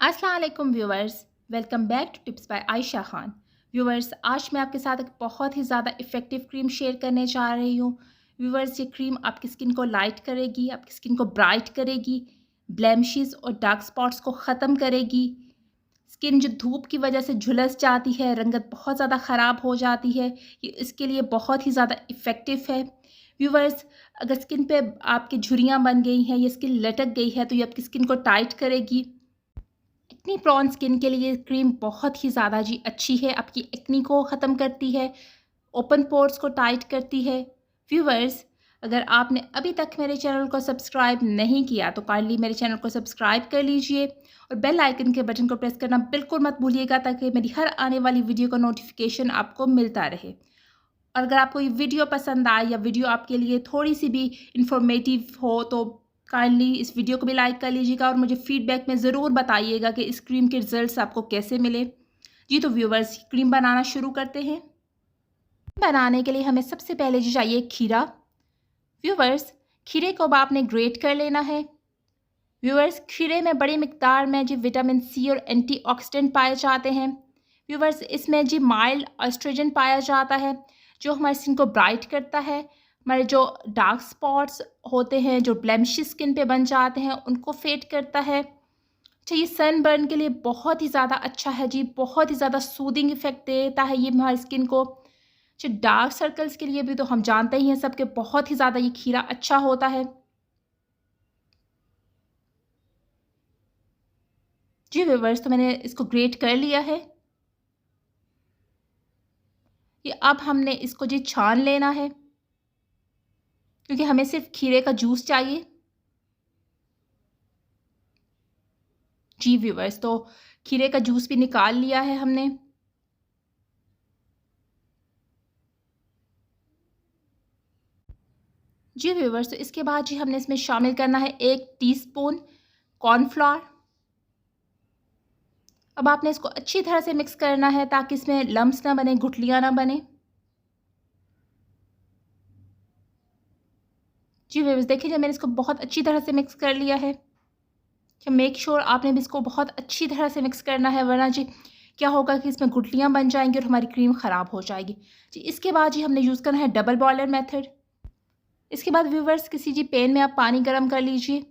अस्सलाम वालेकुम viewers, welcome back to tips by Ayesha Khan. Viewers, आज मैं आपके साथ एक बहुत ही ज़्यादा इफ़ेक्टिव क्रीम शेयर करने जा रही हूँ। व्यूवर्स, ये क्रीम आपकी स्किन को लाइट करेगी, आपकी स्किन को ब्राइट करेगी, ब्लेमिशेस और डार्क स्पॉट्स को ख़त्म करेगी। स्किन जो धूप की वजह से झुलस जाती है, रंगत बहुत ज़्यादा ख़राब हो जाती है, ये इसके लिए बहुत ही ज़्यादा इफ़ेक्टिव है। व्यूवर्स, अगर स्किन पे आपकी झुर्रियाँ बन गई हैं, या स्किन लटक गई है, तो ये आपकी स्किन को टाइट करेगी। एक्नी प्रॉन स्किन के लिए क्रीम बहुत ही ज़्यादा जी अच्छी है, आपकी एक्नी को ख़त्म करती है, ओपन पोर्स को टाइट करती है। व्यूवर्स, अगर आपने अभी तक मेरे चैनल को सब्सक्राइब नहीं किया तो काइंडली मेरे चैनल को सब्सक्राइब कर लीजिए और बेल आइकन के बटन को प्रेस करना बिल्कुल मत भूलिएगा, ताकि मेरी हर आने वाली वीडियो का नोटिफिकेशन आपको मिलता रहे। और अगर आपको ये वीडियो पसंद आए या वीडियो आपके लिए थोड़ी सी भी इंफॉर्मेटिव हो तो काइंडली इस वीडियो को भी लाइक कर लीजिएगा और मुझे फीडबैक में ज़रूर बताइएगा कि इस क्रीम के रिजल्ट्स आपको कैसे मिले। जी तो व्यूवर्स, क्रीम बनाना शुरू करते हैं। बनाने के लिए हमें सबसे पहले जी चाहिए खीरा। व्यूवर्स, खीरे को अब आपने ग्रेट कर लेना है। व्यूवर्स, खीरे में बड़ी मिकदार में जी विटामिन सी और एंटीऑक्सीडेंट पाए जाते हैं। व्यूवर्स, इसमें जी माइल्ड एस्ट्रोजन पाया जाता है, जो हमारी स्किन को ब्राइट करता है, हमारे जो डार्क स्पॉट्स होते हैं, जो ब्लेमिशेस स्किन पे बन जाते हैं, उनको फेड करता है। अच्छा, ये सन बर्न के लिए बहुत ही ज़्यादा अच्छा है जी, बहुत ही ज़्यादा सूदिंग इफेक्ट देता है ये हमारी स्किन को। अच्छा, डार्क सर्कल्स के लिए भी तो हम जानते ही हैं सब के बहुत ही ज़्यादा ये खीरा अच्छा होता है। जी व्यूवर्स, तो मैंने इसको ग्रेट कर लिया है। ये अब हमने इसको जी छान लेना है, क्योंकि हमें सिर्फ खीरे का जूस चाहिए। जी व्यूवर्स, तो खीरे का जूस भी निकाल लिया है हमने। जी व्यूवर्स, तो इसके बाद जी हमने इसमें शामिल करना है 1 टीस्पून कॉर्नफ्लोर। अब आपने इसको अच्छी तरह से मिक्स करना है, ताकि इसमें लम्प्स ना बने, गुठलियाँ ना बने। जी व्यूवर्स, देखिए जब मैंने इसको बहुत अच्छी तरह से मिक्स कर लिया है। तो मेक श्योर आपने भी इसको बहुत अच्छी तरह से मिक्स करना है, वरना जी क्या होगा कि इसमें गुठलियाँ बन जाएंगी और हमारी क्रीम ख़राब हो जाएगी। जी इसके बाद जी हमने यूज़ करना है डबल बॉयलर मेथड। इसके बाद व्यूवर्स, किसी जी पैन में आप पानी गर्म कर लीजिए।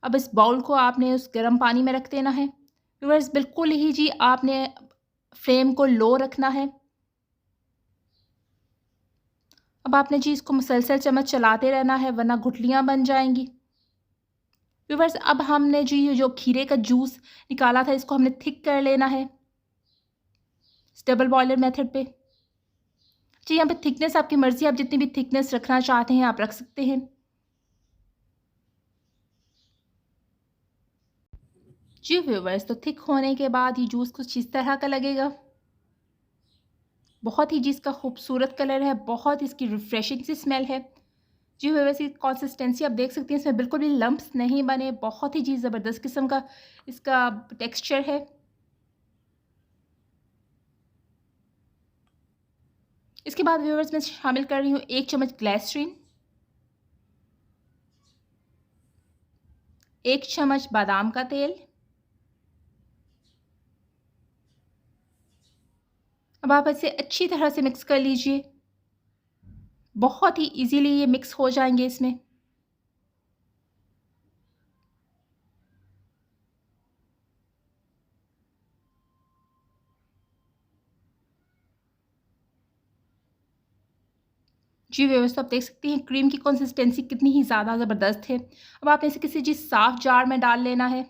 अब इस बाउल को आपने उस गर्म पानी में रख देना है। व्यूवर्स, बिल्कुल ही जी आपने फ्लेम को लो रखना है। अब आपने जी इसको मुसलसल चम्मच चलाते रहना है, वरना गुठलियाँ बन जाएंगी। व्यूवर्स, अब हमने जी ये जो खीरे का जूस निकाला था, इसको हमने थिक कर लेना है इस डबल बॉयलर मेथड पे। जी यहाँ पे थिकनेस आपकी मर्ज़ी, आप जितनी भी थिकनेस रखना चाहते हैं आप रख सकते हैं। जी व्यूवर्स, तो थिक होने के बाद ये जूस कुछ इस तरह का लगेगा। बहुत ही जी इसका खूबसूरत कलर है, बहुत इसकी रिफ्रेशिंग सी स्मेल है। जी व्यूवर्स, ये कंसिस्टेंसी आप देख सकती हैं, इसमें बिल्कुल भी लम्प्स नहीं बने, बहुत ही जी ज़बरदस्त किस्म का इसका टेक्सचर है। इसके बाद व्यूवर्स, मैं शामिल कर रही हूँ 1 चम्मच ग्लिसरीन, 1 चम्मच बादाम का तेल। अब आप इसे अच्छी तरह से मिक्स कर लीजिए। बहुत ही ईज़िली ये मिक्स हो जाएँगे इसमें। जी व्यूअर्स, तो आप देख सकती हैं क्रीम की कंसिस्टेंसी कितनी ही ज़्यादा ज़बरदस्त है। अब आपने इसे किसी जी साफ़ जार में डाल लेना है।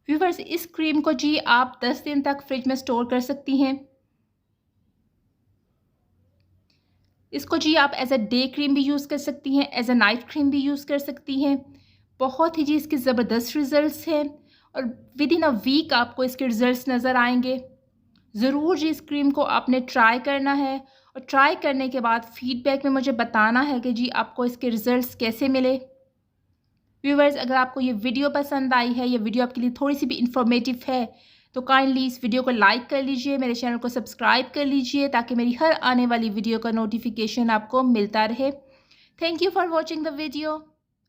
व्यूअर्स, इस क्रीम को जी आप 10 दिन तक फ्रिज में स्टोर कर सकती हैं। इसको जी आप एज़ अ डे क्रीम भी यूज़ कर सकती हैं, एज़ अ नाइट क्रीम भी यूज़ कर सकती हैं। बहुत ही जी इसके ज़बरदस्त रिज़ल्ट्स हैं और विदिन अ वीक आपको इसके रिज़ल्ट्स नज़र आएँगे। ज़रूर जी इस क्रीम को आपने ट्राई करना है और ट्राई करने के बाद फ़ीडबैक में मुझे बताना है कि जी आपको इसके रिज़ल्ट्स कैसे मिले। व्यूवर्स, अगर आपको ये वीडियो पसंद आई है, ये वीडियो आपके लिए थोड़ी सी भी इंफॉर्मेटिव है, तो काइंडली इस वीडियो को लाइक कर लीजिए, मेरे चैनल को सब्सक्राइब कर लीजिए, ताकि मेरी हर आने वाली वीडियो का नोटिफिकेशन आपको मिलता रहे। Thank you for watching the video.